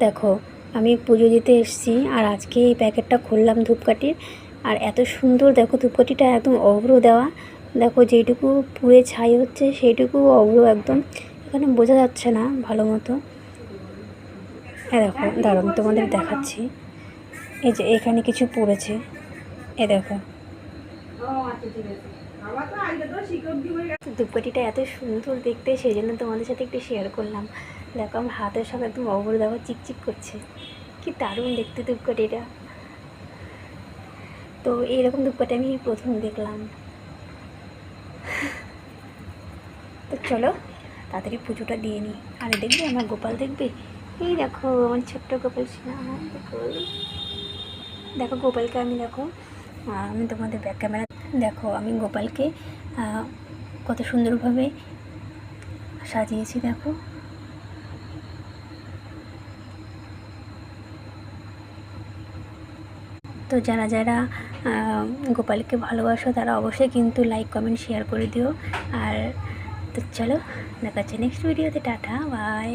দেখো, আমি পুজো দিতে এসেছি আর আজকে এই প্যাকেটটা খুললাম ধূপকাঠির। আর এত সুন্দর দেখো, ধূপকাঠিটা একদম অভ্র দেওয়া। দেখো যেইটুকু পুড়ে ছাই হচ্ছে সেইটুকু অভ্র একদম, এখানে বোঝা যাচ্ছে না ভালো মতো। দেখো দাঁড়ান, তোমাদের দেখাচ্ছি। এই যে এখানে কিছু পড়েছে, দেখো। ধূপকাঠিটা এত সুন্দর দেখতে, সেই জন্য তোমাদের সাথে একটু শেয়ার করলাম। দেখো আমার হাতের সব একদম অভ্র, দেখো চিকচিক করছে, কি দারুণ দেখতে ধূপকাঠিটা। তো এইরকম ধূপকাঠি আমি প্রথম দেখলাম। তো চলো তাড়াতাড়ি পুজোটা দিয়ে নিই। আর দেখবে আমার গোপাল, দেখবে এই দেখো আমার ছোট্ট গোপাল সোনা, দেখো দেখো গোপালকে আমি, দেখো আমি তোমাদের ব্যাক ক্যামেরা, দেখো আমি গোপালকে কত সুন্দরভাবে সাজিয়েছি দেখো। তো যারা যারা গোপালকে ভালোবাসো তারা অবশ্যই কিন্তু লাইক কমেন্ট শেয়ার করে দিও। আর তো চলো, দেখা হচ্ছে নেক্সট ভিডিওতে। Tata, by.